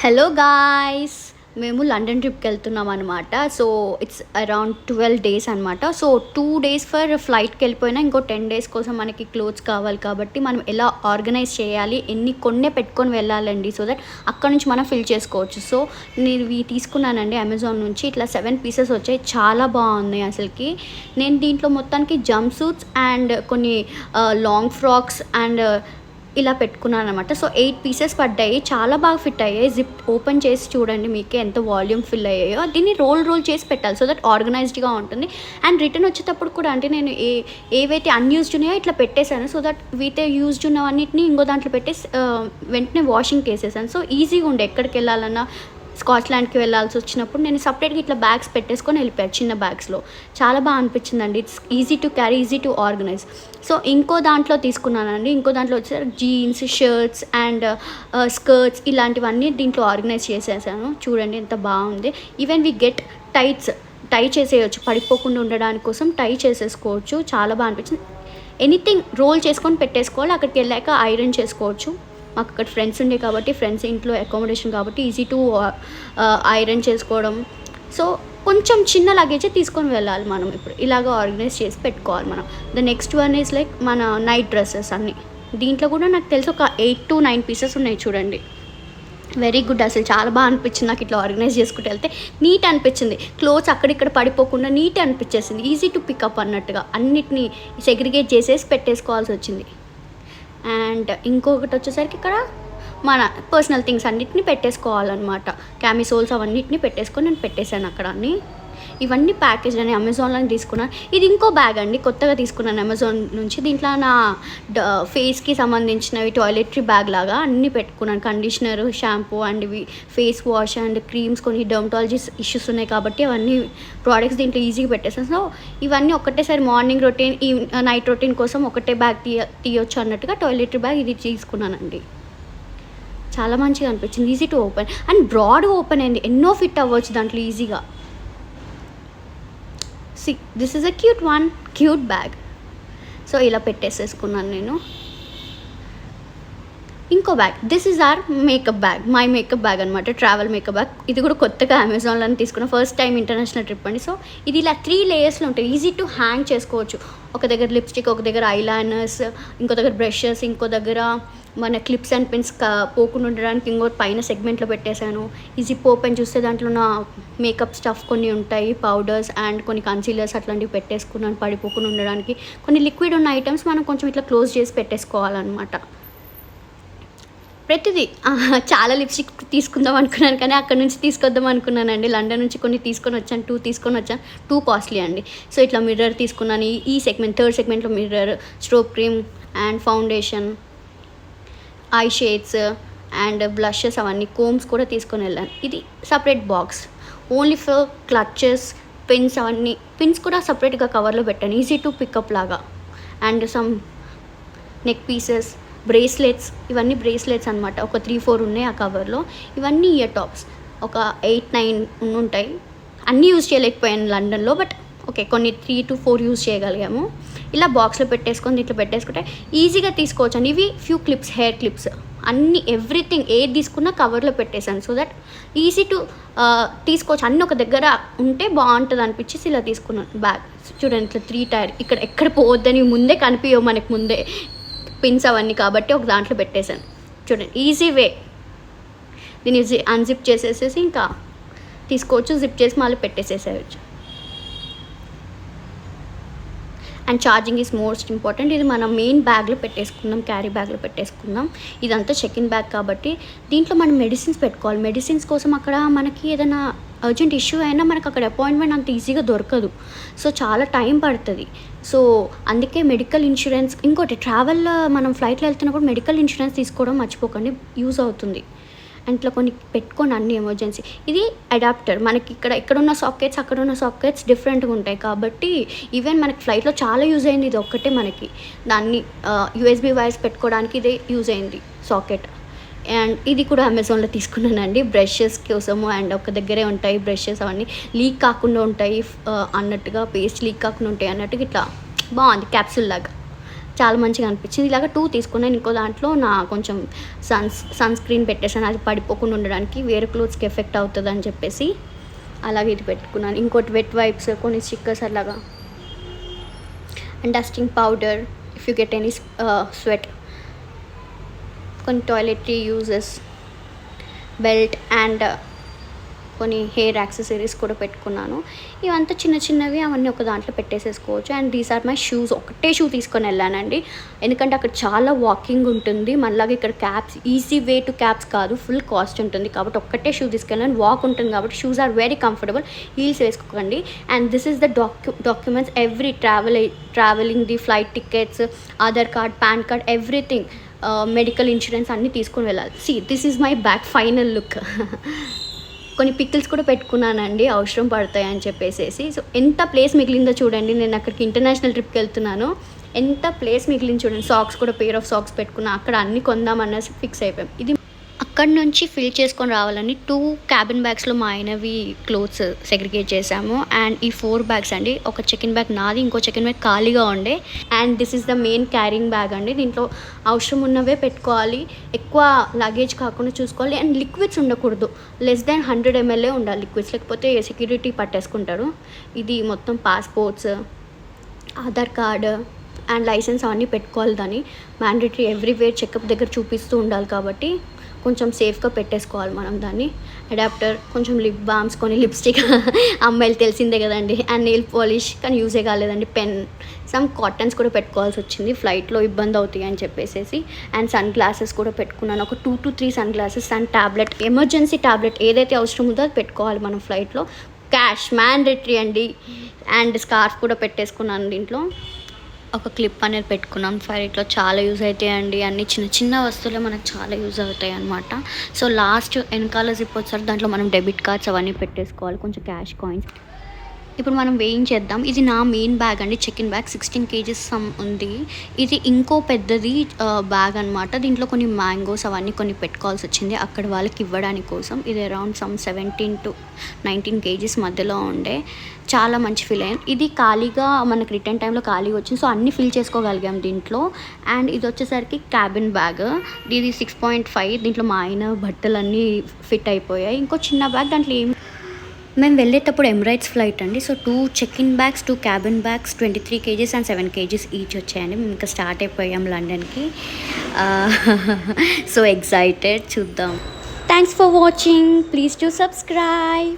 Hello guys, మేము London ట్రిప్కి వెళ్తున్నాం అనమాట. సో ఇట్స్ అరౌండ్ 12 days అనమాట. సో 2 days ఫర్ ఫ్లైట్కి వెళ్ళిపోయినా ఇంకో 10 days కోసం మనకి క్లోత్స్ కావాలి కాబట్టి మనం ఎలా ఆర్గనైజ్ చేయాలి, ఎన్ని కొన్నే పెట్టుకొని వెళ్ళాలండి, సో దట్ అక్కడ నుంచి మనం ఫిల్ చేసుకోవచ్చు. సో నేను ఇవి తీసుకున్నానండి అమెజాన్ నుంచి. ఇట్లా 7 pieces వచ్చాయి, చాలా బాగున్నాయి అసలుకి. నేను దీంట్లో మొత్తానికి జంప్ సూట్స్ అండ్ కొన్ని లాంగ్ ఫ్రాక్స్ అండ్ ఇలా పెట్టుకున్నాను అనమాట. సో 8 pieces పడ్డాయి, చాలా బాగా ఫిట్ అయ్యాయి. జిప్ ఓపెన్ చేసి చూడండి, మీకే ఎంత వాల్యూమ్ ఫిల్ అయ్యాయో. దీన్ని రోల్ చేసి పెట్టాలి, సో దట్ ఆర్గనైజ్డ్గా ఉంటుంది. అండ్ రిటర్న్ వచ్చేటప్పుడు కూడా అంటే నేను ఏవైతే అన్యూజ్డ్ ఉన్నాయో ఇట్లా పెట్టేశాను, సో దట్ వీతే యూజ్డ్ ఉన్నవన్నిటిని ఇంకో దాంట్లో పెట్టేసి వెంటనే వాషింగ్కి వేసేసాను. సో ఈజీగా ఉండే, ఎక్కడికి వెళ్ళాలన్నా స్కాట్లాండ్కి వెళ్ళాల్సి వచ్చినప్పుడు నేను సపరేట్గా ఇట్లా బ్యాగ్స్ పెట్టేసుకొని వెళ్ళిపోయాను, చిన్న బ్యాగ్స్లో. చాలా బాగా అనిపించిందండి. It's easy to carry, easy to organise. So ఇంకో దాంట్లో తీసుకున్నానండి. ఇంకో దాంట్లో వచ్చేసరికి జీన్స్, షర్ట్స్ అండ్ స్కర్ట్స్ ఇలాంటివన్నీ దీంట్లో ఆర్గనైజ్ చేసేసాను. చూడండి ఎంత బాగుంది. ఈవెన్ వి గెట్ టై చేసేయచ్చు, పడిపోకుండా ఉండడానికి కోసం టై చేసేసుకోవచ్చు. చాలా బాగా అనిపించింది. ఎనీథింగ్ రోల్ చేసుకొని పెట్టేసుకోవాలి, అక్కడికి వెళ్ళాక ఐరన్ చేసుకోవచ్చు. మాకు అక్కడ ఫ్రెండ్స్ ఉండే కాబట్టి, ఫ్రెండ్స్ ఇంట్లో అకామిడేషన్ కాబట్టి ఈజీ టు ఐరన్ చేసుకోవడం. సో కొంచెం చిన్న లగేజే తీసుకొని వెళ్ళాలి మనం. ఇప్పుడు ఇలాగ ఆర్గనైజ్ చేసి పెట్టుకోవాలి మనం. The next one is like మన నైట్ డ్రెస్సెస్ అన్నీ. దీంట్లో కూడా నాకు తెలిసి ఒక 8 to 9 pieces ఉన్నాయి చూడండి. వెరీ గుడ్, అసలు చాలా బాగా అనిపించింది నాకు. ఇట్లా ఆర్గనైజ్ చేసుకుంటూ వెళ్తే నీట్ అనిపించింది. క్లోత్స్ అక్కడిక్కడ పడిపోకుండా నీట్ అనిపించేసింది. ఈజీ టు పికప్ అన్నట్టుగా అన్నిటినీ సెగ్రిగేట్ చేసేసి పెట్టేసుకోవాల్సి వచ్చింది. అండ్ ఇంకొకటి వచ్చేసరికి ఇక్కడ మన పర్సనల్ థింగ్స్ అన్నిటిని పెట్టేసుకోవాలన్నమాట. క్యామిసోల్స్ అవన్నిటిని పెట్టేసుకొని నేను పెట్టేశాను అక్కడ అన్నీ. ఇవన్నీ ప్యాకేజ్ అని అమెజాన్లో తీసుకున్నాను. ఇది ఇంకో బ్యాగ్ అండి, కొత్తగా తీసుకున్నాను అమెజాన్ నుంచి. దీంట్లో నా ఫేస్కి సంబంధించినవి టాయిలెటరీ బ్యాగ్ లాగా అన్నీ పెట్టుకున్నాను. కండిషనర్, షాంపూ అండ్ ఇవి ఫేస్ వాష్ అండ్ క్రీమ్స్, కొన్ని డర్మటాలజీ ఇష్యూస్ ఉన్నాయి కాబట్టి అవన్నీ ప్రోడక్ట్స్ దీంట్లో ఈజీగా పెట్టేసాను. సో ఇవన్నీ ఒకటేసారి మార్నింగ్ రొటీన్, నైట్ రొటీన్ కోసం ఒకటే బ్యాగ్ తీయొచ్చు అన్నట్టుగా టాయిలెటరీ బ్యాగ్ ఇది తీసుకున్నానండి. చాలా మంచిగా అనిపించింది. ఈజీ టు ఓపెన్ అండ్ బ్రాడ్గా ఓపెన్ అయింది, ఎన్నో ఫిట్ అవ్వచ్చు దాంట్లో ఈజీగా. This is a cute bag. So ఇలా పెట్టేసేసుకున్నాను నేను. ఇంకో bag, this is our makeup bag, my makeup bag అనమాట, ట్రావెల్ మేకప్ బ్యాగ్. ఇది కూడా కొత్తగా అమెజాన్లో తీసుకున్న, ఫస్ట్ టైం ఇంటర్నేషనల్ ట్రిప్ అండి. సో ఇది ఇలా 3 layers ఉంటాయి, ఈజీ టు హ్యాంగ్ చేసుకోవచ్చు. ఒక దగ్గర లిప్స్టిక్, ఒక దగ్గర ఐలైనర్స్, ఇంకో దగ్గర బ్రషెస్, ఇంకో దగ్గర మన క్లిప్స్ అండ్ పిన్స్ పోకుండా ఉండడానికి ఇంకో పైన సెగ్మెంట్లో పెట్టేశాను. ఈ జిప్ ఓపెన్ చూస్తే దాంట్లో నా మేకప్ స్టఫ్ కొన్ని ఉంటాయి, పౌడర్స్ అండ్ కొన్ని కన్సీలర్స్ అట్లాంటివి పెట్టేసుకున్నాను పడిపోకుండా ఉండడానికి. కొన్ని లిక్విడ్ ఉన్న ఐటమ్స్ మనం కొంచెం ఇట్లా క్లోజ్ చేసి పెట్టేసుకోవాలన్నమాట. ప్రతిదీ చాలా లిప్స్టిక్ తీసుకుందాం అనుకున్నాను కానీ అక్కడ నుంచి తీసుకొద్దాం అనుకున్నానండి. లండన్ నుంచి కొన్ని తీసుకొని వచ్చాను, 2 తీసుకొని వచ్చాను. 2 కాస్ట్లీ అండి. సో ఇట్లా మిర్రర్ తీసుకున్నాను. ఈ సెగ్మెంట్, 3rd segmentలో mirror, stroke cream and foundation, eye shades and blushes, అవన్నీ కోమ్స్ కూడా తీసుకొని వెళ్ళాను. ఇది separate box only for clutches, pins, అవన్నీ పిన్స్ కూడా సపరేట్గా కవర్లో పెట్టాను, ఈజీ టు పికప్ లాగా. And some neck pieces, bracelets, ఇవన్నీ బ్రేస్లెట్స్ అనమాట. ఒక 3-4 ఉన్నాయి ఆ కవర్లో. ఇవన్నీ ఇయర్ టాప్స్, ఒక 8-9 ఉంటాయి. అన్నీ యూజ్ చేయలేకపోయాను లండన్లో, బట్ ఓకే కొన్ని 3 to 4 యూజ్ చేయగలిగాము. ఇలా బాక్స్లో పెట్టేసుకొని దీంట్లో పెట్టేసుకుంటే ఈజీగా తీసుకోవచ్చు అండి. ఇవి ఫ్యూ క్లిప్స్, హెయిర్ క్లిప్స్, అన్నీ ఎవ్రీథింగ్ ఏది తీసుకున్నా కవర్లో పెట్టేశాను, సో దట్ ఈజీ టు తీసుకోవచ్చు. అన్నీ ఒక దగ్గర ఉంటే బాగుంటుంది అనిపించేసి ఇలా తీసుకున్నాను బ్యాగ్. చూడండి ఇట్లా 3 tier, ఇక్కడ ఎక్కడ పోవద్దని ముందే కనిపించవు మనకు ముందే పిన్స్ అవన్నీ, కాబట్టి ఒక దాంట్లో పెట్టేశాను. చూడండి ఈజీ వే. దీన్ని అన్జిప్ చేసేసేసి ఇంకా తీసుకోవచ్చు, జిప్ చేసి మళ్ళీ పెట్టేసేసేయచ్చు. And charging is most important. ఇది మనం మెయిన్ బ్యాగ్లో పెట్టేసుకుందాం, క్యారీ బ్యాగ్లో పెట్టేసుకుందాం. ఇదంతా చెక్-ఇన్ బ్యాగ్ కాబట్టి దీంట్లో మనం మెడిసిన్స్ పెట్టుకోవాలి. మెడిసిన్స్ కోసం అక్కడ మనకి ఏదైనా అర్జెంట్ ఇష్యూ అయినా మనకు అక్కడ అపాయింట్మెంట్ అంత ఈజీగా దొరకదు, సో చాలా టైం పడుతుంది. సో అందుకే మెడికల్ ఇన్సూరెన్స్, ఇంకోటి ట్రావెల్లో మనం ఫ్లైట్లో వెళ్తున్నప్పుడు మెడికల్ ఇన్సూరెన్స్ తీసుకోవడం మర్చిపోకండి, యూజ్ అవుతుంది. అండ్ ఇట్లా కొన్ని పెట్టుకోండి అన్ని ఎమర్జెన్సీ. ఇది అడాప్టర్, మనకి ఎక్కడున్న సాకెట్స్ అక్కడున్న సాకెట్స్ డిఫరెంట్గా ఉంటాయి కాబట్టి ఈవెన్ మనకి ఫ్లైట్లో చాలా యూజ్ అయింది. ఇది ఒక్కటే మనకి దాన్ని USB వైర్స్ పెట్టుకోవడానికి ఇదే యూజ్ అయింది సాకెట్. అండ్ ఇది కూడా అమెజాన్లో తీసుకున్నానండి, బ్రషెస్ కోసము. అండ్ ఒక దగ్గరే ఉంటాయి బ్రషెస్, అవన్నీ లీక్ కాకుండా ఉంటాయి అన్నట్టుగా, పేస్ట్ లీక్ కాకుండా ఉంటాయి అన్నట్టుగా. ఇట్లా బాగుంది, క్యాప్సూల్ లాగా చాలా మంచిగా అనిపించింది. ఇలాగ 2 తీసుకున్నాను. ఇంకో దాంట్లో నా కొంచెం సన్ స్క్రీన్ పెట్టేసాను, అది పడిపోకుండా ఉండడానికి, వేరే క్లోత్స్కి ఎఫెక్ట్ అవుతుందని చెప్పేసి అలాగే ఇది పెట్టుకున్నాను. ఇంకోటి వెట్ వైప్స్, కొన్ని స్టిక్కర్స్ అలాగా, and dusting powder if you get any sweat, కొన్ని టాయిలెటరీ యూజెస్, బెల్ట్ అండ్ కొన్ని హెయిర్ యాక్సెసరీస్ కూడా పెట్టుకున్నాను. ఇవంతా చిన్న చిన్నవి, అవన్నీ ఒక దాంట్లో పెట్టేసేసుకోవచ్చు. And these are my shoes. ఒకటే షూ తీసుకొని వెళ్ళానండి, ఎందుకంటే అక్కడ చాలా వాకింగ్ ఉంటుంది. మనలాగా ఇక్కడ cabs easy way to cabs కాదు, ఫుల్ కాస్ట్ ఉంటుంది. కాబట్టి ఒక్కటే షూ తీసుకెళ్ళాను. వాక్ ఉంటుంది కాబట్టి shoes are very comfortable. Heels వేసుకోకండి. And this is the documents, every travelling the flight tickets, Aadhaar card, PAN card, everything, medical insurance అన్నీ తీసుకొని వెళ్ళాలి. This is my bag final look. కొన్ని పికిల్స్ కూడా పెట్టుకున్నానండి, అవసరం పడతాయి అని చెప్పేసి. సో ఎంత ప్లేస్ మిగిలిందో చూడండి. నేను అక్కడికి ఇంటర్నేషనల్ ట్రిప్కి వెళ్తున్నాను, ఎంత ప్లేస్ మిగిలింది చూడండి. సాక్స్ కూడా పెయిర్ ఆఫ్ సాక్స్ పెట్టుకున్నా. అక్కడ అన్నీ కొందామనేసి ఫిక్స్ అయిపోయాం. ఇది అక్కడ నుంచి ఫిల్ చేసుకొని రావాలని 2 క్యాబిన్ బ్యాగ్స్లో మా ఆయనవి క్లోత్స్ సెగ్రిగేట్ చేసాము. అండ్ ఈ 4 బ్యాగ్స్ అండి, ఒక చెకిన్ బ్యాగ్ నాది, ఇంకో చెకిన్ బ్యాగ్ ఖాళీగా ఉండే. And this is the main carrying bag అండి. దీంట్లో అవసరం ఉన్నవే పెట్టుకోవాలి, ఎక్కువ లగేజ్ కాకుండా చూసుకోవాలి. అండ్ లిక్విడ్స్ ఉండకూడదు, లెస్ దాన్ 100 ml ఉండాలి లిక్విడ్స్, లేకపోతే సెక్యూరిటీ పట్టేసుకుంటారు. ఇది మొత్తం passports, Aadhaar card and license అవన్నీ పెట్టుకోవాలి. దాన్ని మ్యాండేటరీ ఎవ్రీవేర్ చెకప్ దగ్గర చూపిస్తూ ఉండాలి, కాబట్టి కొంచెం సేఫ్గా పెట్టేసుకోవాలి మనం దాన్ని. అడాప్టర్, కొంచెం లిప్ బామ్స్, కొన్ని లిప్స్టిక్, అమ్మాయిలు తెలిసిందే కదండి, అండ్ నెయిల్ పాలిష్, కానీ యూజే కాలేదండి. పెన్, సమ్ కాటన్స్ కూడా పెట్టుకోవాల్సి వచ్చింది, ఫ్లైట్లో ఇబ్బంది అవుతాయి అని చెప్పేసి. అండ్ సన్ గ్లాసెస్ కూడా పెట్టుకున్నాను, ఒక 2 to 3 sunglasses. And tablet, emergency tablet ఏదైతే అవసరం ఉందో అది పెట్టుకోవాలి మనం ఫ్లైట్లో. క్యాష్ మ్యాండేటరీ అండి. అండ్ స్కార్ఫ్ కూడా పెట్టేసుకున్నాను. దీంట్లో ఒక క్లిప్ అనేది పెట్టుకున్నాం. ఫ్లైట్లో చాలా యూజ్ అవుతాయండి, అన్ని చిన్న చిన్న వస్తువులే మనకు చాలా యూజ్ అవుతాయి అనమాట. సో లాస్ట్ వెనకాల జిప్ వచ్చారు, దాంట్లో మనం డెబిట్ కార్డ్స్ అవన్నీ పెట్టేసుకోవాలి, కొంచెం క్యాష్ కాయిన్స్. ఇప్పుడు మనం వేయించేద్దాం. ఇది నా మెయిన్ బ్యాగ్ అండి, చెకిన్ బ్యాగ్ 16 kgs ఉంది. ఇది ఇంకో పెద్దది బ్యాగ్ అనమాట. దీంట్లో కొన్ని మ్యాంగోస్ అవన్నీ కొన్ని పెట్టుకోవాల్సి వచ్చింది అక్కడ వాళ్ళకి ఇవ్వడానికి కోసం. ఇది అరౌండ్ 17 to 19 kgs మధ్యలో ఉండే. చాలా మంచి ఫీల్ అయ్యాను. ఇది ఖాళీగా మనకు రిటర్న్ టైంలో ఖాళీగా వచ్చింది, సో అన్నీ ఫిల్ చేసుకోగలిగాం దీంట్లో. అండ్ ఇది వచ్చేసరికి క్యాబిన్ బ్యాగ్, ఇది 6.5. దీంట్లో మా ఆయన బట్టలన్నీ ఫిట్ అయిపోయాయి. ఇంకో చిన్న బ్యాగ్, దాంట్లో ఏమి మేము వెళ్ళేటప్పుడు ఎమిరేట్స్ ఫ్లైట్ అండి. So 2 check-in bags, 2 cabin bags, 23 kgs and 7 kgs each వచ్చాయండి. మేము ఇంకా స్టార్ట్ అయిపోయాం లండన్కి. సో ఎక్సైటెడ్, చూద్దాం. Thanks for watching, please to subscribe.